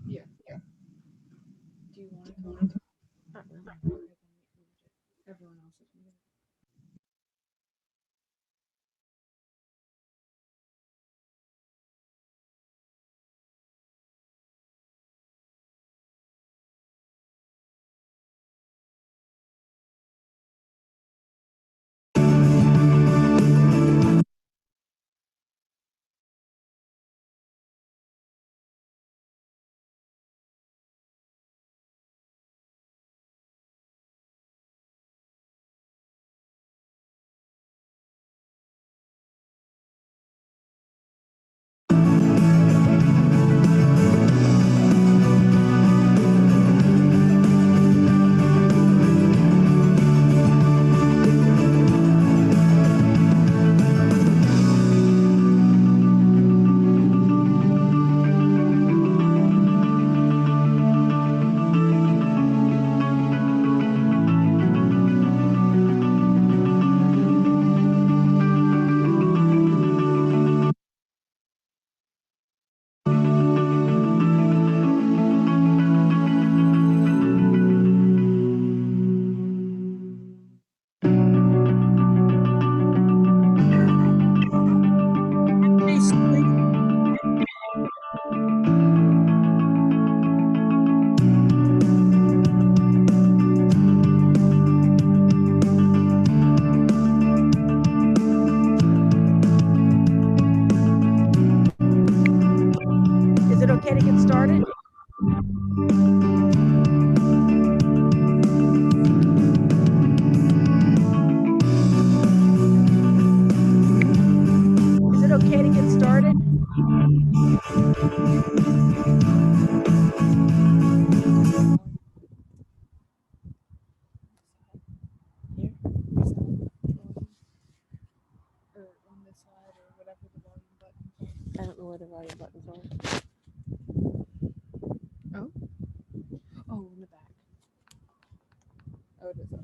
Yeah. Do you want to talk? Okay, everyone else is muted. Is it okay to get started? Is it okay to get started? Here? Or on this side, or whatever the volume buttons are. I don't know where the volume buttons are. Oh, in the back. Oh, it is up.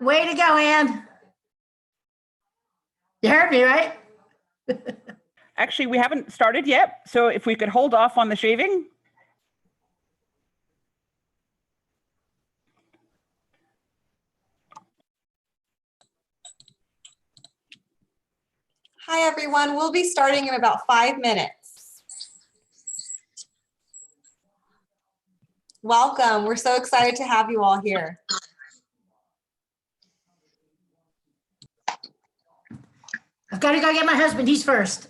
Way to go, Ann. You heard me, right? Actually, we haven't started yet, so if we could hold off on the shaving. Hi, everyone. We'll be starting in about 5 minutes. Welcome. We're so excited to have you all here. I've got to go get my husband. He's first.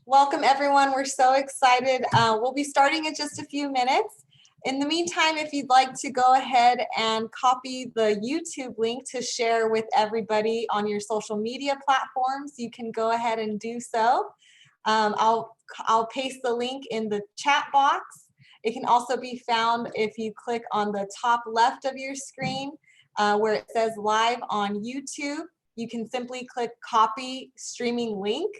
Welcome, everyone. We're so excited. We'll be starting in just a few minutes. In the meantime, if you'd like to go ahead and copy the YouTube link to share with everybody on your social media platforms, you can go ahead and do so. I'll paste the link in the chat box. It can also be found if you click on the top left of your screen where it says live on YouTube. You can simply click copy streaming link,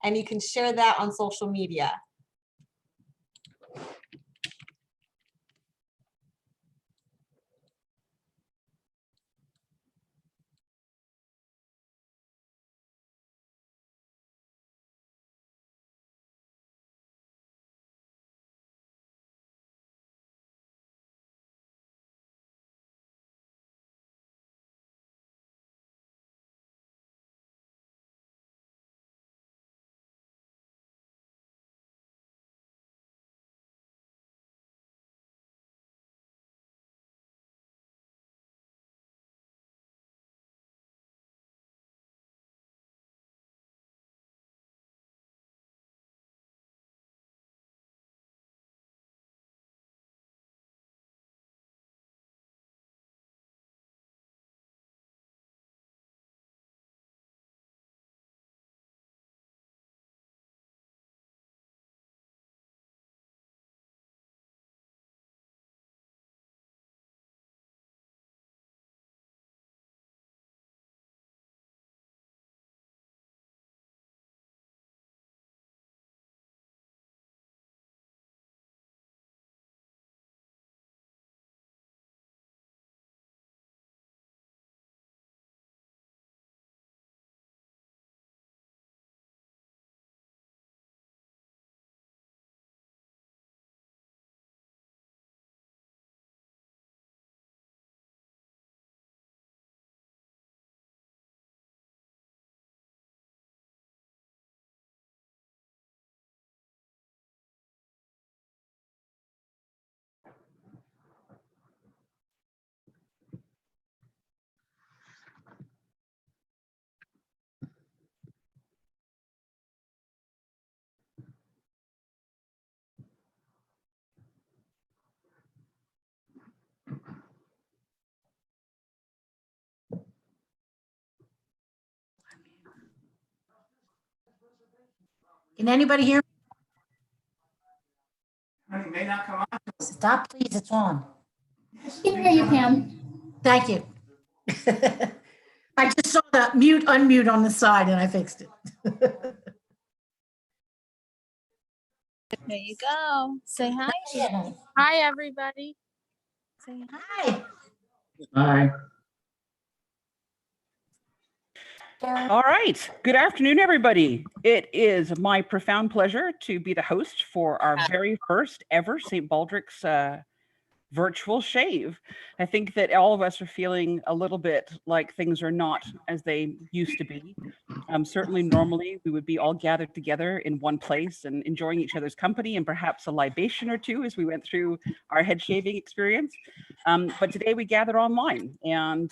and you can share that on social media. Can anybody hear me? Honey, may not come on. Stop, please. It's on. Here you can. Thank you. I just saw the mute, unmute on the side and I fixed it. There you go. Say hi. Hi. Hi, everybody. Say hi. Hi. All right. Good afternoon, everybody. It is my profound pleasure to be the host for our very first ever St. Baldrick's virtual shave. I think that all of us are feeling a little bit like things are not as they used to be. Certainly, normally we would be all gathered together in one place and enjoying each other's company and perhaps a libation or two as we went through our head shaving experience. But today we gather online, and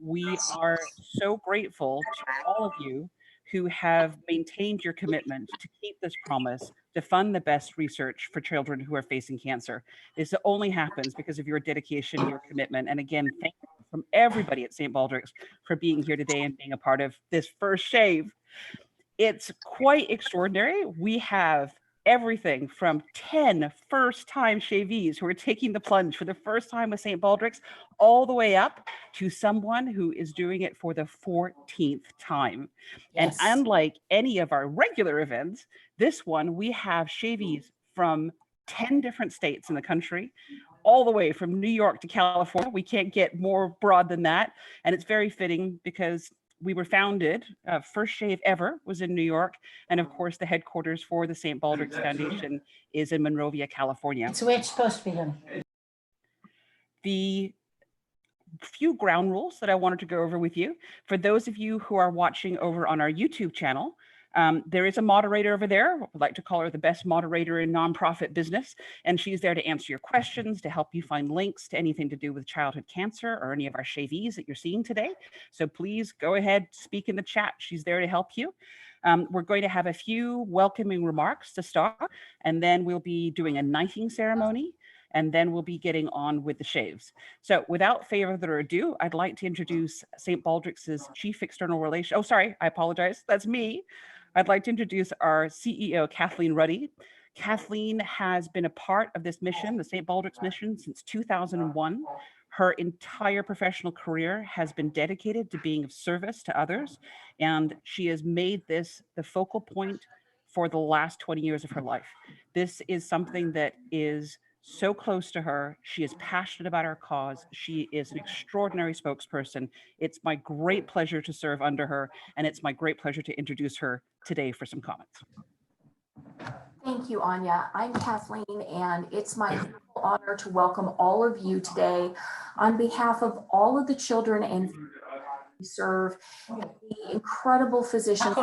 we are so grateful to all of you who have maintained your commitment to keep this promise to fund the best research for children who are facing cancer. This only happens because of your dedication, your commitment. And again, thank you from everybody at St. Baldrick's for being here today and being a part of this first shave. It's quite extraordinary. We have everything from 10 first-time shavees who are taking the plunge for the first time with St. Baldrick's, all the way up to someone who is doing it for the 14th time. And unlike any of our regular events, this one, we have shavees from 10 different states in the country, all the way from New York to California. We can't get more broad than that. And it's very fitting because we were founded, first shave ever was in New York. And of course, the headquarters for the St. Baldrick's Foundation is in Monrovia, California. It's the way it's supposed to be done. The few ground rules that I wanted to go over with you. For those of you who are watching over on our YouTube channel, there is a moderator over there. I would like to call her the best moderator in nonprofit business. And she's there to answer your questions, to help you find links to anything to do with childhood cancer or any of our shavees that you're seeing today. So please go ahead, speak in the chat. She's there to help you. We're going to have a few welcoming remarks to start, and then we'll be doing a knighting ceremony, and then we'll be getting on with the shaves. So without further ado, I'd like to introduce St. Baldrick's Chief External Relations. Oh, sorry, I apologize. That's me. I'd like to introduce our CEO, Kathleen Ruddy. Kathleen has been a part of this mission, the St. Baldrick's mission, since 2001. Her entire professional career has been dedicated to being of service to others, and she has made this the focal point for the last 20 years of her life. This is something that is so close to her. She is passionate about our cause. She is an extraordinary spokesperson. It's my great pleasure to serve under her, and it's my great pleasure to introduce her today for some comments. Thank you, Anya. I'm Kathleen, and it's my honor to welcome all of you today on behalf of all of the children and we serve, the incredible physicians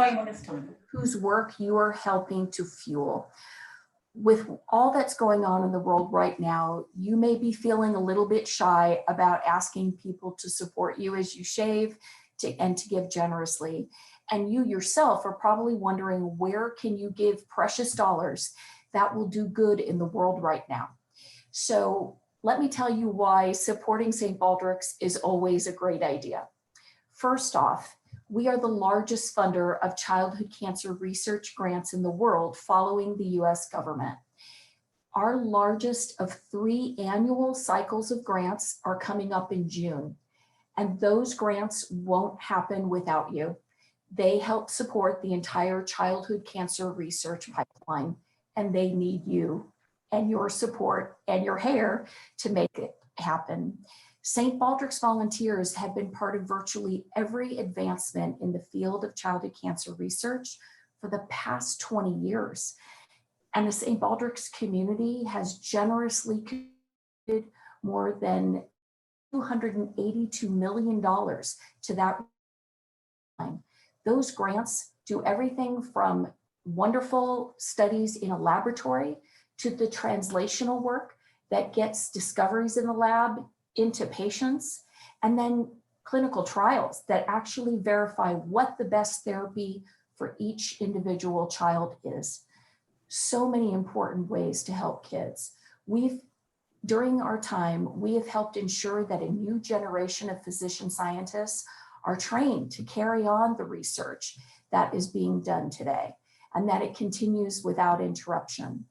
whose work you are helping to fuel. With all that's going on in the world right now, you may be feeling a little bit shy about asking people to support you as you shave and to give generously. And you yourself are probably wondering, where can you give precious dollars that will do good in the world right now? So let me tell you why supporting St. Baldrick's is always a great idea. First off, we are the largest funder of childhood cancer research grants in the world, following the US government. Our largest of 3 annual cycles of grants are coming up in June, and those grants won't happen without you. They help support the entire childhood cancer research pipeline, and they need you and your support and your hair to make it happen. St. Baldrick's volunteers have been part of virtually every advancement in the field of childhood cancer research for the past 20 years. And the St. Baldrick's community has generously contributed more than $282 million to that. Those grants do everything from wonderful studies in a laboratory to the translational work that gets discoveries in the lab into patients, and then clinical trials that actually verify what the best therapy for each individual child is. So many important ways to help kids. During our time, we have helped ensure that a new generation of physician scientists are trained to carry on the research that is being done today, and that it continues without interruption.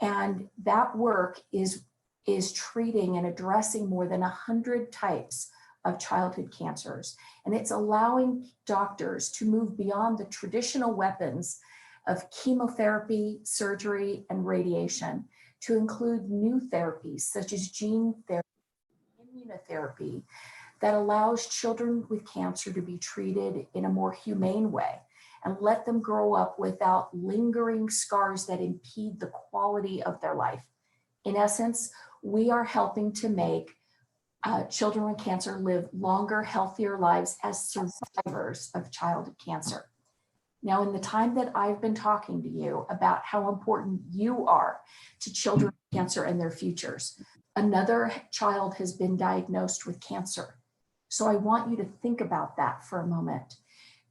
And that work is treating and addressing more than 100 types of childhood cancers. And it's allowing doctors to move beyond the traditional weapons of chemotherapy, surgery, and radiation to include new therapies such as gene therapy, immunotherapy, that allows children with cancer to be treated in a more humane way and let them grow up without lingering scars that impede the quality of their life. In essence, we are helping to make children with cancer live longer, healthier lives as survivors of childhood cancer. Now, in the time that I've been talking to you about how important you are to children with cancer and their futures, another child has been diagnosed with cancer. So I want you to think about that for a moment.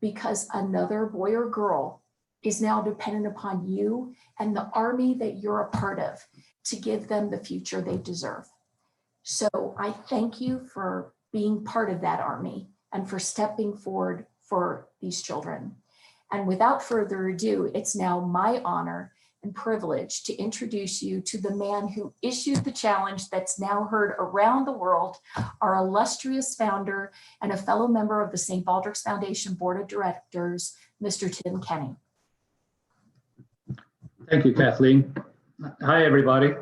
because another boy or girl is now dependent upon you and the army that you're a part of to give them the future they deserve. So I thank you for being part of that army and for stepping forward for these children. And without further ado, it's now my honor and privilege to introduce you to the man who issued the challenge that's now heard around the world, our illustrious founder and a fellow member of the St. Baldrick's Foundation Board of Directors, Mr. Tim Kenny. Thank you, Kathleen. Hi, everybody.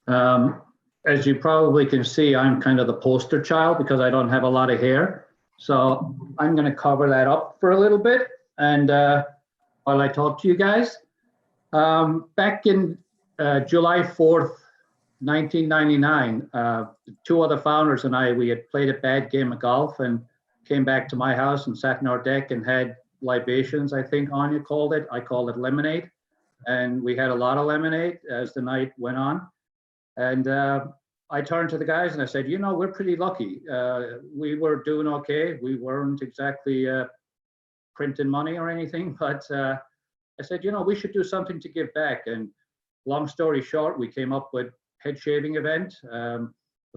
As you probably can see, I'm kind of the poster child because I don't have a lot of hair. So I'm going to cover that up for a little bit. And while I talk to you guys, back in July 4th, 1999, two other founders and I, we had played a bad game of golf and came back to my house and sat in our deck and had libations, I think Anya called it. I called it lemonade. And we had a lot of lemonade as the night went on. And I turned to the guys and I said, you know, we're pretty lucky. We were doing okay. We weren't exactly printing money or anything, but I said, you know, we should do something to give back. And long story short, we came up with head shaving event. The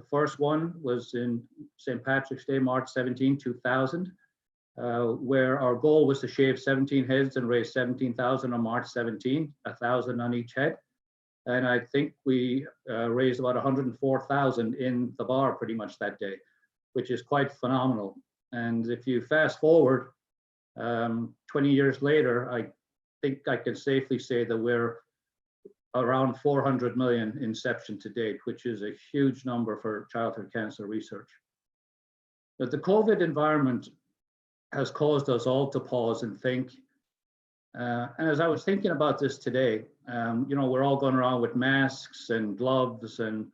first one was in St. Patrick's Day, March 17, 2000. Where our goal was to shave 17 heads and raise 17,000 on March 17, 1,000 on each head. And I think we raised about 104,000 in the bar pretty much that day, which is quite phenomenal. And if you fast forward 20 years later, I think I can safely say that we're around 400 million inception to date, which is a huge number for childhood cancer research. But the COVID environment has caused us all to pause and think. And as I was thinking about this today, you know, we're all going around with masks and gloves and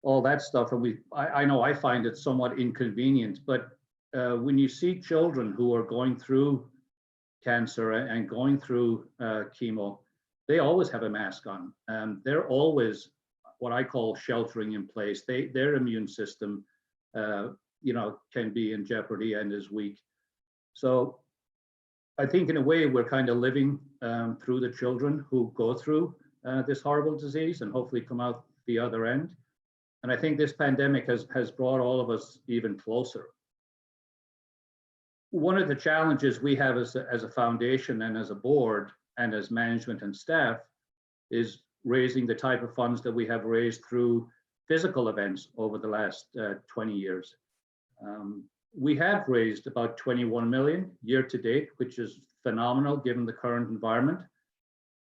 all that stuff. And I know I find it somewhat inconvenient, but when you see children who are going through cancer and going through chemo, they always have a mask on. They're always what I call sheltering in place. Their immune system, you know, can be in jeopardy and is weak. So I think in a way we're kind of living through the children who go through this horrible disease and hopefully come out the other end. And I think this pandemic has brought all of us even closer. One of the challenges we have as a foundation and as a board and as management and staff is raising the type of funds that we have raised through physical events over the last 20 years. We have raised about 21 million year to date, which is phenomenal given the current environment.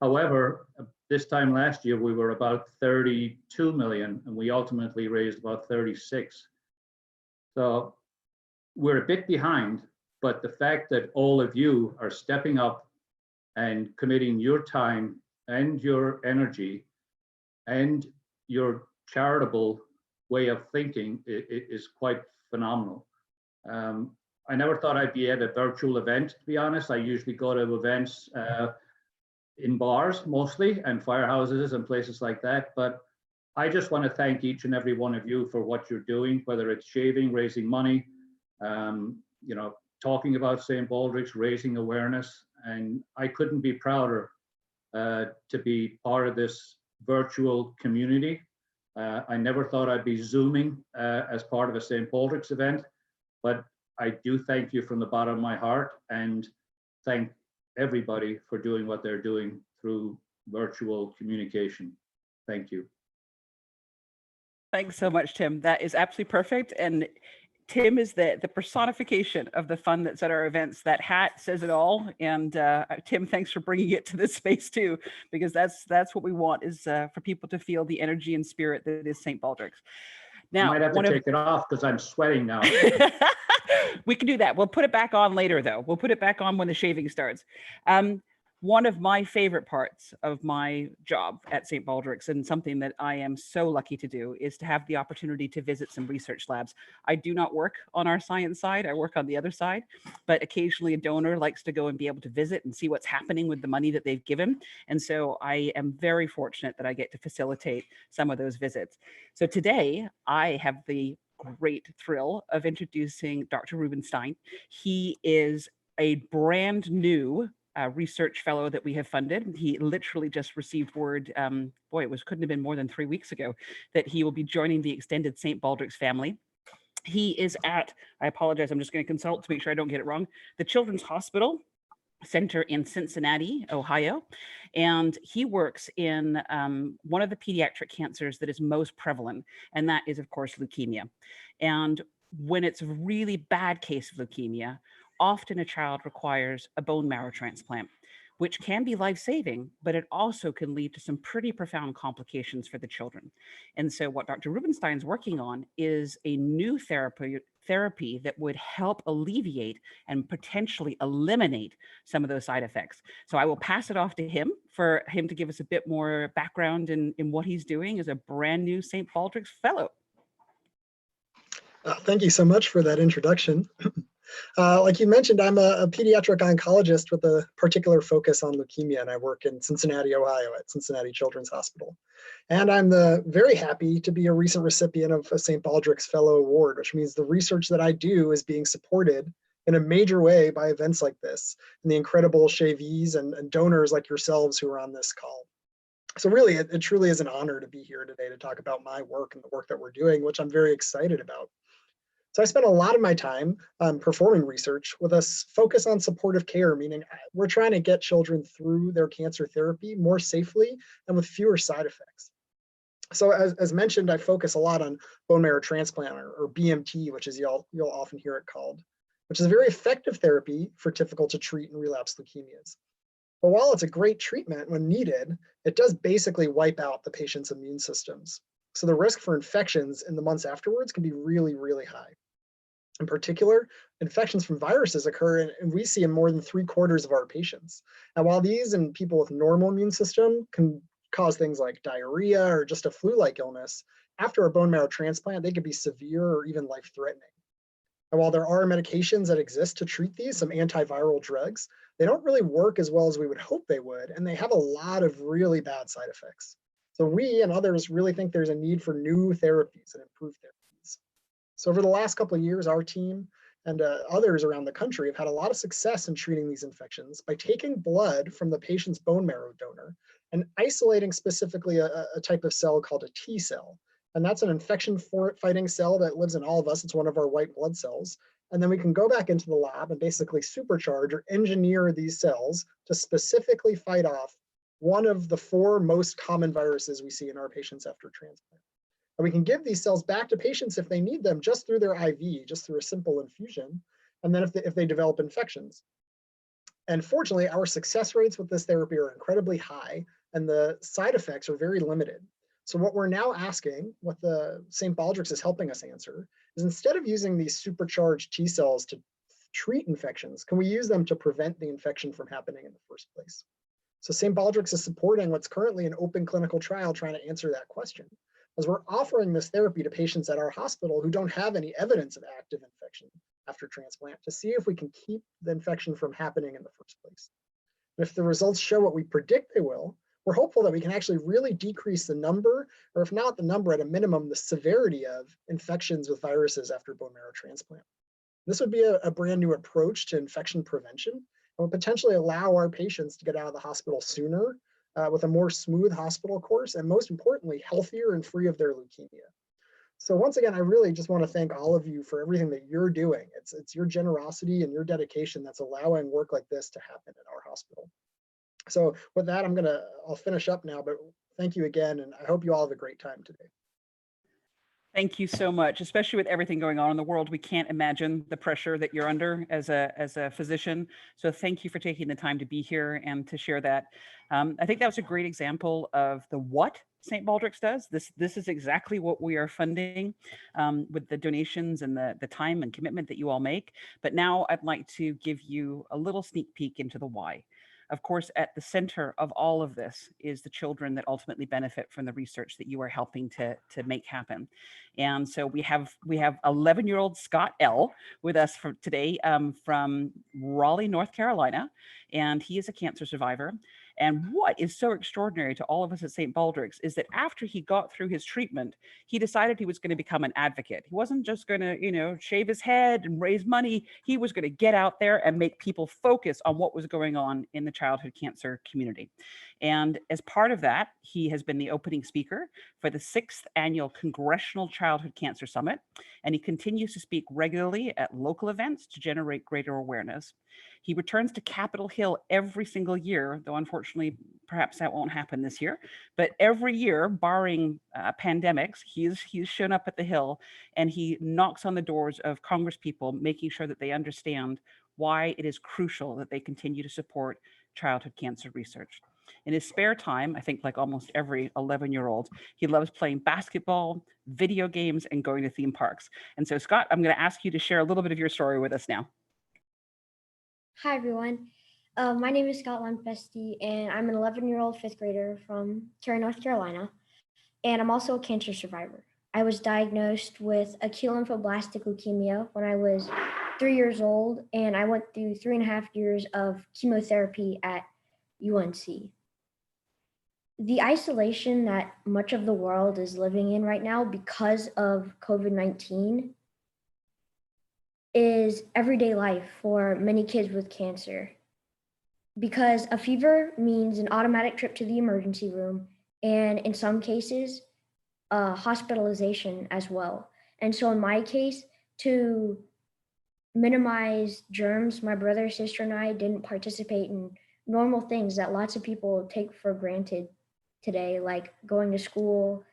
However, this time last year, we were about 32 million and we ultimately raised about 36. So we're a bit behind, but the fact that all of you are stepping up and committing your time and your energy and your charitable way of thinking is quite phenomenal. I never thought I'd be at a virtual event, to be honest. I usually go to events in bars mostly and firehouses and places like that. But I just want to thank each and every one of you for what you're doing, whether it's shaving, raising money, you know, talking about St. Baldrick's, raising awareness. And I couldn't be prouder to be part of this virtual community. I never thought I'd be Zooming as part of a St. Baldrick's event. But I do thank you from the bottom of my heart and thank everybody for doing what they're doing through virtual communication. Thank you. Thanks so much, Tim. That is absolutely perfect. And Tim is the personification of the fun that's at our events. That hat says it all. And Tim, thanks for bringing it to this space too, because that's what we want is for people to feel the energy and spirit that is St. Baldrick's. Now, I might have to take it off because I'm sweating now. We can do that. We'll put it back on later, though. We'll put it back on when the shaving starts. One of my favorite parts of my job at St. Baldrick's, and something that I am so lucky to do, is to have the opportunity to visit some research labs. I do not work on our science side. I work on the other side, but occasionally a donor likes to go and be able to visit and see what's happening with the money that they've given. And so I am very fortunate that I get to facilitate some of those visits. So today I have the great thrill of introducing Dr. Rubenstein. He is a brand new research fellow that we have funded. He literally just received word, couldn't have been more than 3 weeks ago, that he will be joining the extended St. Baldrick's family. He is at, I apologize, I'm just going to consult to make sure I don't get it wrong, the Children's Hospital Center in Cincinnati, Ohio. And he works in one of the pediatric cancers that is most prevalent, and that is, of course, leukemia. And when it's a really bad case of leukemia, often a child requires a bone marrow transplant, which can be life-saving, but it also can lead to some pretty profound complications for the children. And so what Dr. Rubenstein's working on is a new therapy that would help alleviate and potentially eliminate some of those side effects. So I will pass it off to him for him to give us a bit more background in what he's doing as a brand new St. Baldrick's Fellow. Thank you so much for that introduction. Like you mentioned, I'm a pediatric oncologist with a particular focus on leukemia, and I work in Cincinnati, Ohio at Cincinnati Children's Hospital. And I'm very happy to be a recent recipient of a St. Baldrick's Fellow Award, which means the research that I do is being supported in a major way by events like this and the incredible Shavees and donors like yourselves who are on this call. So really, it truly is an honor to be here today to talk about my work and the work that we're doing, which I'm very excited about. So I spent a lot of my time performing research with a focus on supportive care, meaning we're trying to get children through their cancer therapy more safely and with fewer side effects. So as mentioned, I focus a lot on bone marrow transplant or BMT, which is you'll often hear it called, which is a very effective therapy for difficult to treat and relapse leukemias. But while it's a great treatment when needed, it does basically wipe out the patient's immune systems. So the risk for infections in the months afterwards can be really, really high. In particular, infections from viruses occur, and we see in more than 3/4 of our patients. And while these in people with normal immune system can cause things like diarrhea or just a flu-like illness, after a bone marrow transplant, they could be severe or even life-threatening. And while there are medications that exist to treat these, some antiviral drugs, they don't really work as well as we would hope they would, and they have a lot of really bad side effects. So we and others really think there's a need for new therapies and improved therapies. So over the last couple of years, our team and others around the country have had a lot of success in treating these infections by taking blood from the patient's bone marrow donor and isolating specifically a type of cell called a T cell. And that's an infection-fighting cell that lives in all of us. It's one of our white blood cells. And then we can go back into the lab and basically supercharge or engineer these cells to specifically fight off one of the 4 most common viruses we see in our patients after transplant. And we can give these cells back to patients if they need them just through their IV, just through a simple infusion, and then if they develop infections. And fortunately, our success rates with this therapy are incredibly high, and the side effects are very limited. So what we're now asking, what the St. Baldrick's is helping us answer, is instead of using these supercharged T cells to treat infections, can we use them to prevent the infection from happening in the first place? So St. Baldrick's is supporting what's currently an open clinical trial trying to answer that question, as we're offering this therapy to patients at our hospital who don't have any evidence of active infection after transplant to see if we can keep the infection from happening in the first place. And if the results show what we predict they will, we're hopeful that we can actually really decrease the number, or if not the number, at a minimum, the severity of infections with viruses after bone marrow transplant. This would be a brand new approach to infection prevention and would potentially allow our patients to get out of the hospital sooner with a more smooth hospital course, and most importantly, healthier and free of their leukemia. So once again, I really just want to thank all of you for everything that you're doing. It's your generosity and your dedication that's allowing work like this to happen at our hospital. So with that, I'll finish up now, but thank you again, and I hope you all have a great time today. Thank you so much, especially with everything going on in the world. We can't imagine the pressure that you're under as a physician. So thank you for taking the time to be here and to share that. I think that was a great example of the what St. Baldrick's does. This is exactly what we are funding with the donations and the time and commitment that you all make. But now I'd like to give you a little sneak peek into the why. Of course, at the center of all of this is the children that ultimately benefit from the research that you are helping to make happen. And so we have 11-year-old Scott L. with us for today from Raleigh, North Carolina, and he is a cancer survivor. And what is so extraordinary to all of us at St. Baldrick's is that after he got through his treatment, he decided he was going to become an advocate. He wasn't just going to, shave his head and raise money. He was going to get out there and make people focus on what was going on in the childhood cancer community. And as part of that, he has been the opening speaker for the 6th annual Congressional Childhood Cancer Summit, and he continues to speak regularly at local events to generate greater awareness. He returns to Capitol Hill every single year, though unfortunately, perhaps that won't happen this year. But every year, barring pandemics, he's shown up at the Hill, and he knocks on the doors of Congresspeople, making sure that they understand why it is crucial that they continue to support childhood cancer research. In his spare time, I think like almost every 11-year-old, he loves playing basketball, video games, and going to theme parks. And so, Scott, I'm going to ask you to share a little bit of your story with us now. Hi, everyone. My name is Scott Lampesti, and I'm an 11-year-old fifth grader from Cary, North Carolina, and I'm also a cancer survivor. I was diagnosed with acute lymphoblastic leukemia when I was 3 years old, and I went through 3.5 years of chemotherapy at UNC. The isolation that much of the world is living in right now because of COVID-19 is everyday life for many kids with cancer. Because a fever means an automatic trip to the emergency room, and in some cases, hospitalization as well. And so in my case, to minimize germs, my brother, sister, and I didn't participate in normal things that lots of people take for granted today, like going to school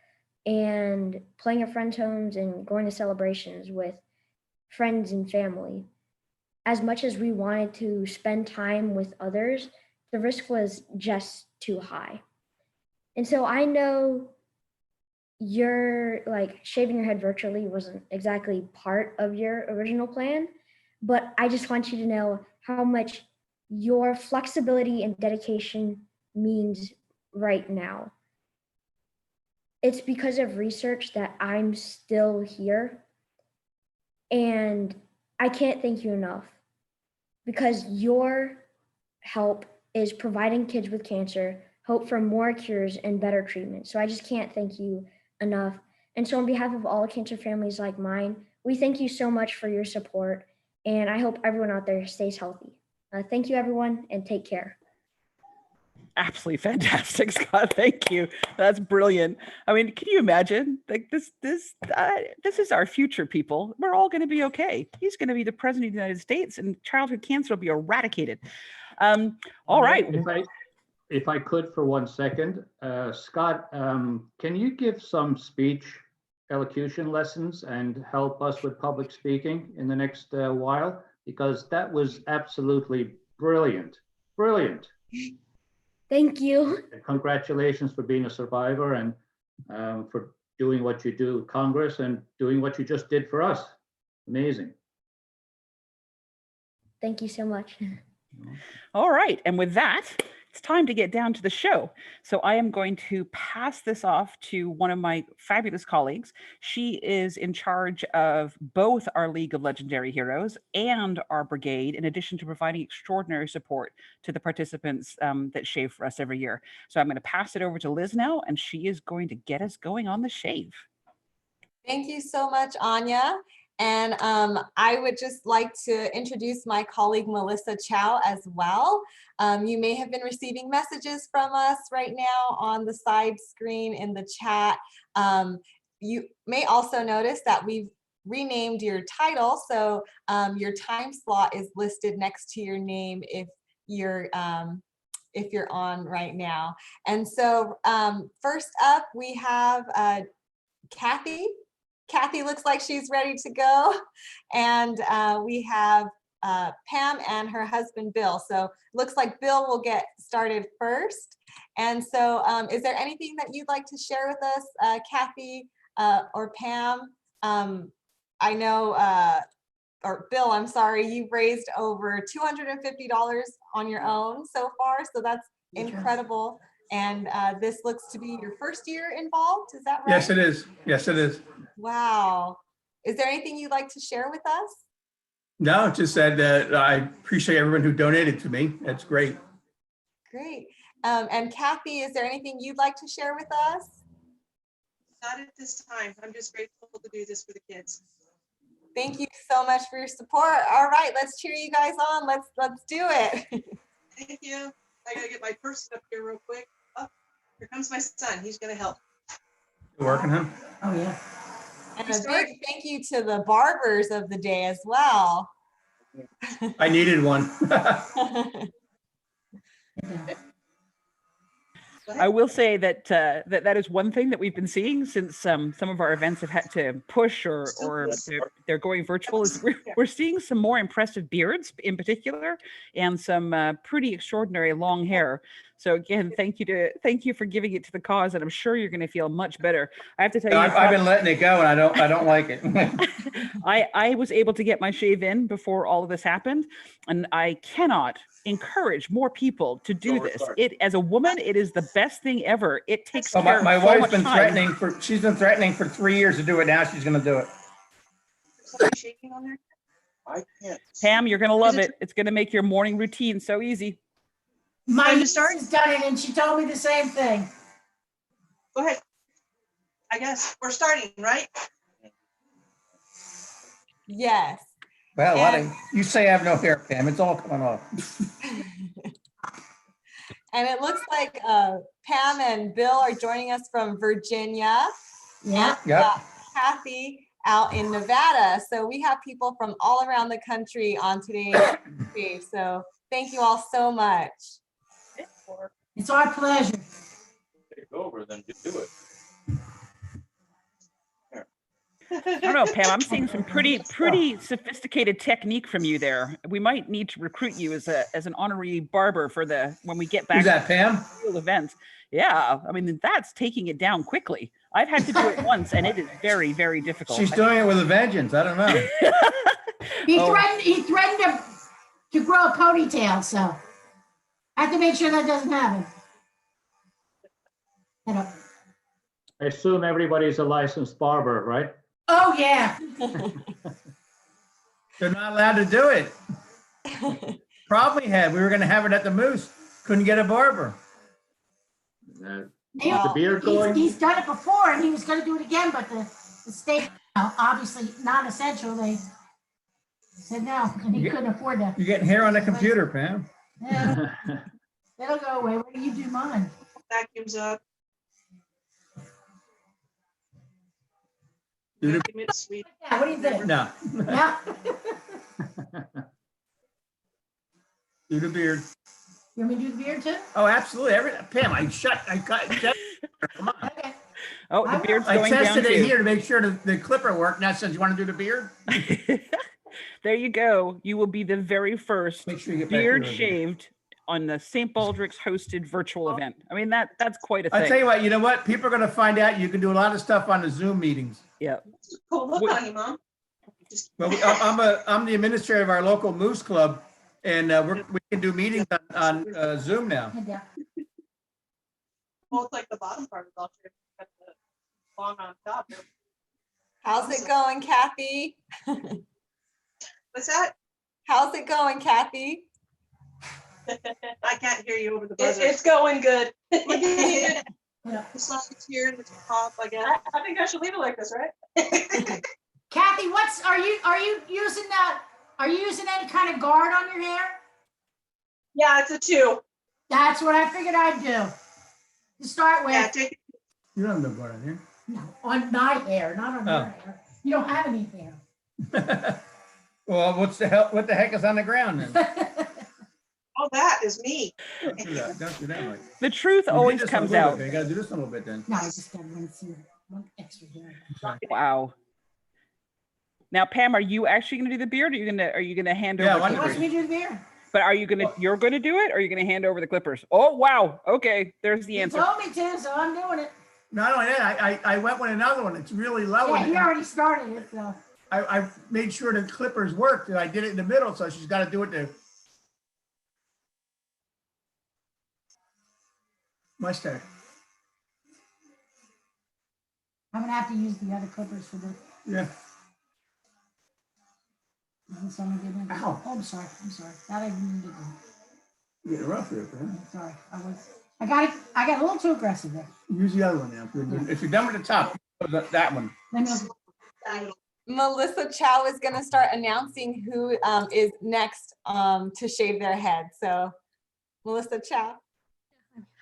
and playing at friends' homes and going to celebrations with friends and family. As much as we wanted to spend time with others, the risk was just too high. And so I know your shaving your head virtually wasn't exactly part of your original plan, but I just want you to know how much your flexibility and dedication means right now. It's because of research that I'm still here, and I can't thank you enough, because your help is providing kids with cancer hope for more cures and better treatment. So I just can't thank you enough. And so on behalf of all cancer families like mine, we thank you so much for your support, and I hope everyone out there stays healthy. Thank you, everyone, and take care. Absolutely fantastic, Scott. Thank you. That's brilliant. I mean, can you imagine? Like this is our future, people. We're all going to be okay. He's going to be the president of the United States, and childhood cancer will be eradicated. All right. If I could for 1 second, Scott, can you give some speech elocution lessons and help us with public speaking in the next while? Because that was absolutely brilliant. Brilliant. Thank you. And congratulations for being a survivor and for doing what you do with Congress and doing what you just did for us. Amazing. Thank you so much. All right. And with that, it's time to get down to the show. So I am going to pass this off to one of my fabulous colleagues. She is in charge of both our League of Legendary Heroes and our brigade, in addition to providing extraordinary support to the participants that shave for us every year. So I'm going to pass it over to Liz now, and she is going to get us going on the shave. Thank you so much, Anya. And I would just like to introduce my colleague, Melissa Chow, as well. You may have been receiving messages from us right now on the side screen in the chat. You may also notice that we've renamed your title. So your time slot is listed next to your name if you're on right now. And so first up, we have Kathy. Kathy looks like she's ready to go. And we have Pam and her husband, Bill. So looks like Bill will get started first. And so is there anything that you'd like to share with us, Kathy or Pam? I know, or Bill, I'm sorry, you've raised over $250 on your own so far. So that's incredible. And this looks to be your first year involved, is that right? Yes, it is. Yes, it is. Wow. Is there anything you'd like to share with us? No, just that I appreciate everyone who donated to me. That's great. Great. And Kathy, is there anything you'd like to share with us? Not at this time. I'm just grateful to do this for the kids. Thank you so much for your support. All right, let's cheer you guys on. Let's do it. Thank you. I gotta get my person up here real quick. Oh, here comes my son. He's gonna help. You working, huh? Oh, yeah. And a big thank you to the barbers of the day as well. I needed one. I will say that that is one thing that we've been seeing since some of our events have had to push or they're going virtual. Is we're seeing some more impressive beards in particular, and some pretty extraordinary long hair. So again, thank you for giving it to the cause, and I'm sure you're going to feel much better. I have to tell you, I've been letting it go, and I don't like it. I was able to get my shave in before all of this happened, and I cannot encourage more people to do this. It, as a woman, it is the best thing ever. It takes So care my of so wife's much been time. she's been threatening for 3 years to do it. Now she's going to do it. Somebody shaking on there? I can't. Pam, you're going to love it. It's going to make your morning routine so easy. My niece's done it and she told me the same thing. Go ahead. I guess we're starting, right? Yes. Well, you say I have no hair, Pam. It's all coming off. And it looks like Pam and Bill are joining us from Virginia. Yeah. And, Kathy out in Nevada. So we have people from all around the country on today's stream. So thank you all so much. It's our pleasure. Take over, then do it. I don't know, Pam. I'm seeing some pretty sophisticated technique from you there. We might need to recruit you as an honorary barber for when we get back. Who's that, Pam? To field events. Yeah, I mean that's taking it down quickly. I've had to do it once, and it is very, very difficult. She's doing it with a vengeance. I don't know. He threatened to grow a ponytail, so I have to make sure that doesn't happen. I assume everybody's a licensed barber, right? Oh, yeah. They're not allowed to do it. Probably had. We were going to have it at the Moose. Couldn't get a barber. The beard going? He's done it before and he was going to do it again, but the state, obviously non-essential, they said no, and he couldn't afford that. You're getting hair on the computer, Pam. Yeah, it'll go away. When you do mine? Vacuums up. Sweet. Yeah, what do you think? No. Yeah. Do the beard. You want me to do the beard too? Oh, absolutely. Pam, I got. Come on. Okay. Oh, the beard's going I down tested it too. here to make sure the clipper worked. Now, since you want to do the beard, there you go. You will be the very first make sure you get back beard here. shaved on the St. Baldrick's hosted virtual event. I mean, that's quite a thing. I tell you what, you know what? People are going to find out you can do a lot of stuff on the Zoom meetings. Yeah. Cool look on you, Mom. Well, I'm the administrator of our local Moose Club, and we can do meetings on Zoom now. Well, it's like the bottom part is all true. Got the long on top. How's it going, Kathy? What's that? How's it going, Kathy? I can't hear you over the buzzer. It's going good. The slide's here and the top, I guess. I think I should leave it like this, right? Kathy, are you using that? Are you using any kind of guard on your hair? Yeah, it's a 2. That's what I figured I'd do. To start with. Yeah, take it. You don't have no guard on here. No, on my hair, not on your hair. You don't have any hair. Well, what the heck is on the ground then? Oh, that is me. Don't do that. Don't do that, Mike. The truth You always did this a comes little out. bit. You got to do this a little bit then. No, I just got one extra hair. Wow. Now, Pam, are you actually going to do the beard? Or are you gonna hand over? Yeah, the why don't He wants clippers? me to do the beard. But you're going to do it, or are you going to hand over the clippers? Oh, wow. Okay, there's the He answer. told me to, so I'm doing it. Not only that, I went with another one. It's really low. Yeah, and he already started it, so. I made sure the clippers worked, and I did it in the middle, so she's got to do it to mustache. I'm gonna have to use the other clippers for this. Yeah. Someone give me. Ow. Oh, I'm sorry. That I didn't need to do. You get rough here, man. Sorry, I was I got a little too aggressive there. Use the other one now. If you're done with the top, that one. Let me- Melissa Chow is going to start announcing who is next to shave their head. So, Melissa Chow.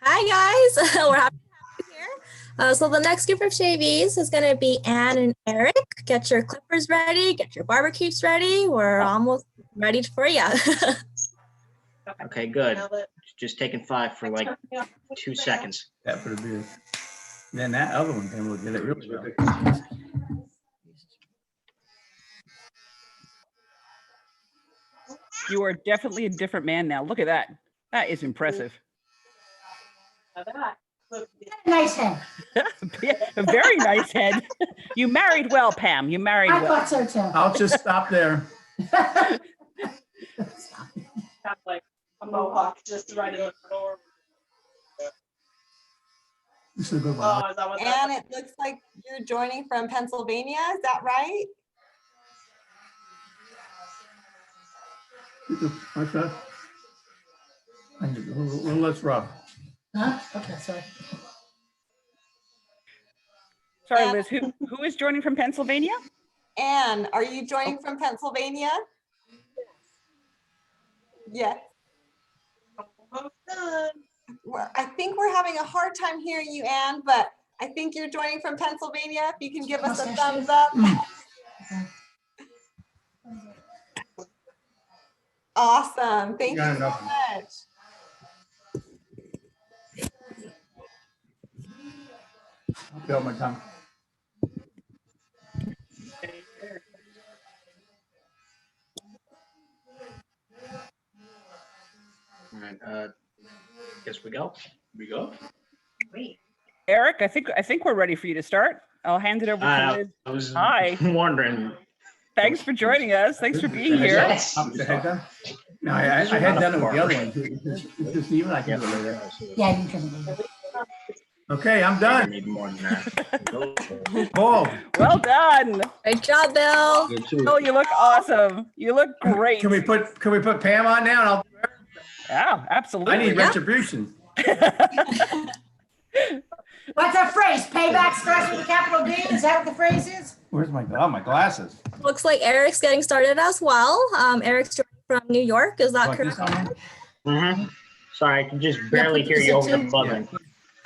Hi guys, we're happy to have you here. So the next group of shavies is going to be Anne and Eric. Get your clippers ready, get your barbecues ready. We're almost ready for you. Okay, good. Just taking 5 for like 2 seconds. That for the beard. Then that other one came with it really well. You are definitely a different man now. Look at that. That is impressive. Nice head. A very nice head. You married well, Pam. You married I well. thought so too. I'll just stop there. Have like a mohawk just right in the door. This is a good one. Oh, is that what And it looks like you're joining from Pennsylvania. Is that right? What's that? A little less rough. Huh? Okay, sorry. Sorry, Liz. Who is joining from Pennsylvania? Anne, are you joining from Pennsylvania? Yes. Well, I think we're having a hard time hearing you, Anne, but I think you're joining from Pennsylvania. If you can give us a thumbs up. Awesome. Thank you so much. I'll feel my tongue. All right, guess we go. We go. Great. Eric, I think we're ready for you to start. I'll hand it over to Liz. I was Hi. wondering. Thanks for joining us. Thanks for being here. Yes. No, I had done it with the other one. It's just even I can do it later. Yeah, you can. Okay, I'm done. Need more than that. Bald. Well done. Great job, Bill. Oh, you look awesome. You look great. Can we put Pam on now? And I'll. Yeah, absolutely. I need retribution. What's that phrase? Payback starts with a capital B? Is that what the phrase is? Where's my glasses? Looks like Eric's getting started as well. Eric's joining from New York. Is that correct? Mm-hmm. Sorry, I can just barely hear you over the buzzing.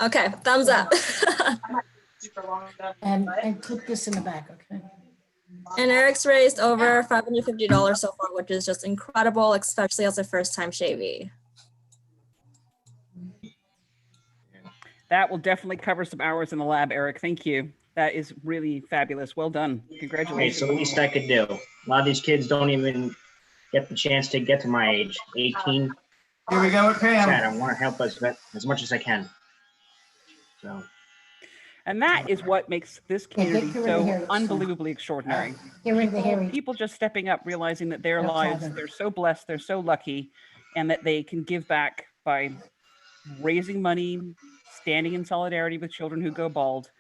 Okay, thumbs up. And clip this in the back, okay? And Eric's raised over $550 so far, which is just incredible, especially as a first-time shavy. That will definitely cover some hours in the lab, Eric. Thank you. That is really fabulous. Well done. Congratulations. It's the least I could do. A lot of these kids don't even get the chance to get to my age, 18. Here we go with Pam. I want to help as much as I can. So. And that is what makes this community so unbelievably extraordinary. Get rid of the hairy. People just stepping up, realizing that their lives, they're so blessed, they're so lucky, and that they can give back by raising money, standing in solidarity with children who go bald,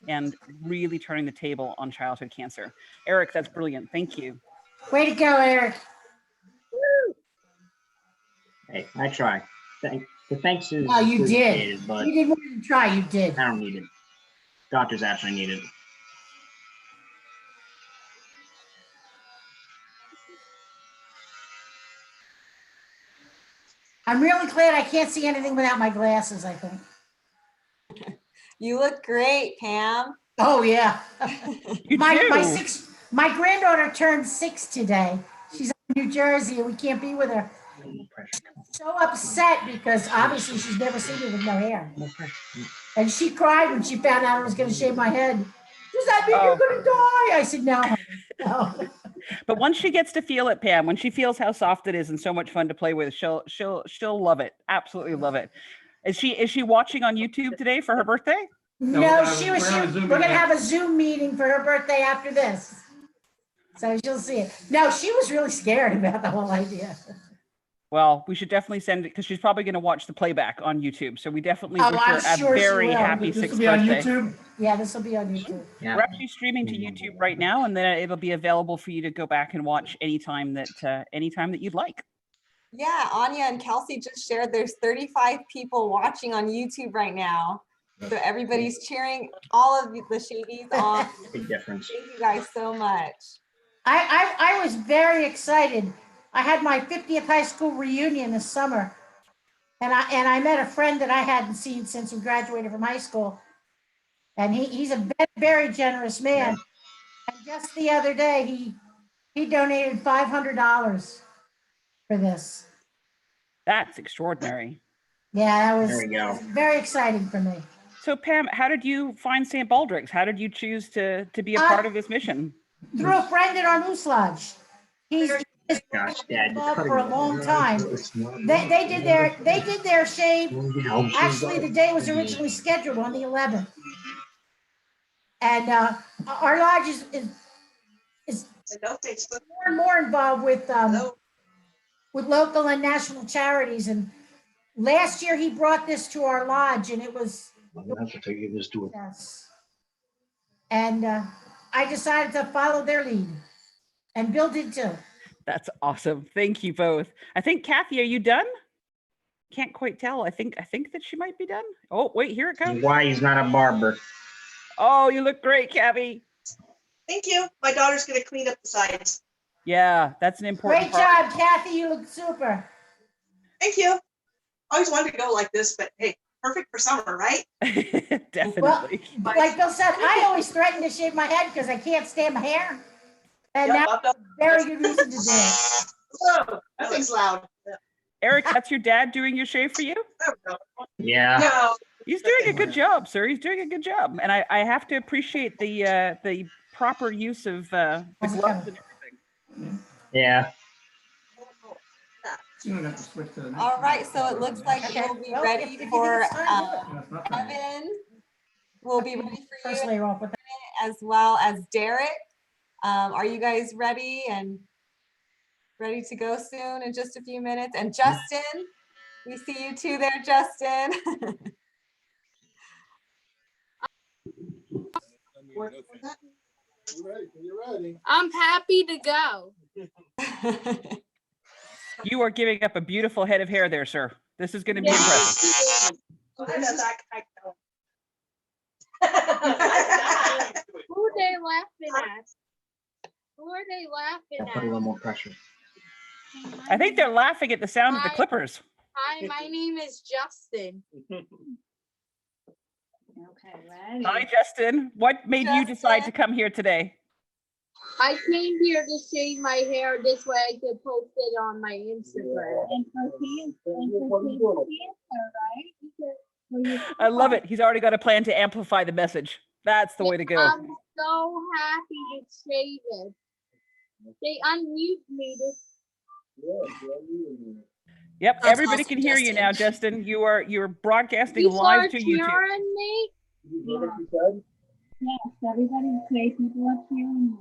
and really turning the table on childhood cancer. Eric, that's brilliant. Thank you. Way to go, Eric. Hey, I try. The thanks is No, you did. appreciated, but You did more than try, you did. I don't need it. Doctors actually need it. I'm really glad I can't see anything without my glasses, I think. You look great, Pam. Oh, yeah. You my do. my granddaughter turned 6 today. She's in New Jersey and we can't be with her. So upset because obviously she's never seen me with no hair. And she cried when she found out I was going to shave my head. Does that mean you're going to die? I said, no. No. But once she gets to feel it, Pam, when she feels how soft it is and so much fun to play with, she'll love it. Absolutely love it. Is she watching on YouTube today for her birthday? No, we're going to have a Zoom meeting for her birthday after this. So she'll see it. No, she was really scared about the whole idea. Well, we should definitely send it because she's probably going to watch the playback on YouTube. So we definitely wish her I'm sure a she very will. happy This 6th will be on birthday. YouTube. Yeah, this will be on YouTube. Yeah. We're actually streaming to YouTube right now, and then it'll be available for you to go back and watch anytime that you'd like. Yeah, Anya and Kelsey just shared there's 35 people watching on YouTube right now. So everybody's cheering all of the Shavies on. Big difference. Thank you guys so much. I was very excited. I had my 50th high school reunion this summer. And I met a friend that I hadn't seen since we graduated from high school. And he's a very generous man. And just the other day, he donated $500 for this. That's extraordinary. Yeah, that There we go. was very exciting for me. So Pam, how did you find St. Baldrick's? How did you choose to be a part of this mission? Through a friend in our moose lodge. He's Gosh, Dad, you're involved cutting for a it. long time. They did their shave. Actually, the day was originally scheduled on the 11th. And our lodge is more and more involved with local and national charities. And last year he brought this to our lodge, and it was. I'm gonna have to take you this to it. Yes. And I decided to follow their lead, and Bill did too. That's awesome. Thank you both. I think Kathy, are you done? Can't quite tell. I think that she might be done. Oh, wait, here it comes. Why he's not a barber. Oh, you look great, Kathy. Thank you. My daughter's gonna clean up the sides. Yeah, that's an important Great job, Kathy. You look super. Thank you. I always wanted to go like this, but hey, perfect for summer, right? Definitely. Well, like Bill said, I always threaten to shave my head because I can't stand my hair. And Yep, that's a very good reason to do it. Whoa, that thing's loud. Eric, that's your dad doing your shave for you? Yeah. No. He's doing a good job, sir. He's doing a good job. And I have to appreciate the proper use of the gloves and everything. Yeah. All right, so it looks like we'll be ready for Evan. We'll be ready for you as well as Derek. Are you guys ready and ready to go soon in just a few minutes? And Justin, we see you too there, Justin. I'm happy to go. You are giving up a beautiful head of hair there, sir. This is going to be impressive. Who are they laughing at? Who are they laughing Put a little more pressure. I think they're laughing at the sound of the clippers. Hi, my name is Justin. Okay, ready. Hi, Justin. What made you decide to come here today? I came here to shave my hair. This way I could post it on my Instagram. And for cancer, right? I love it. He's already got a plan to amplify the message. That's the way to go. I'm so happy to shave it. They unmute me. Yep, That's everybody awesome, can hear you Justin. now, Justin. You're broadcasting People live are to YouTube. cheering me. Yes, everybody say people are cheering me.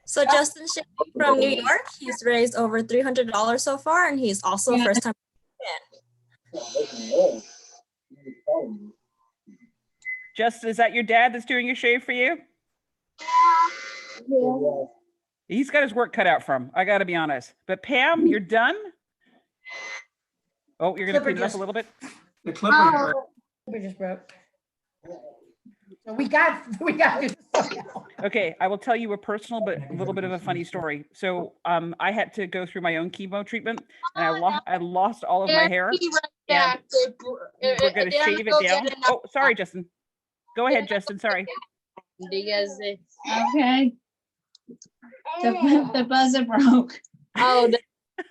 So Justin Shaving from New York, he's raised over $300 so far, and he's also a first-time fan. Justin, is that your dad that's doing your shave for you? Yeah. He's got his work cut out for him. I got to be honest. But Pam, you're done? Oh, you're going to clean it up a little bit? The clipper. We just broke. So we got to do this. Okay, I will tell you a personal but a little bit of a funny story. So I had to go through my own chemo treatment, and I lost all of my hair. And we're going to shave it down. Oh, sorry, Justin. Go ahead, Justin. Sorry. Because it's okay. The buzzer broke. Oh,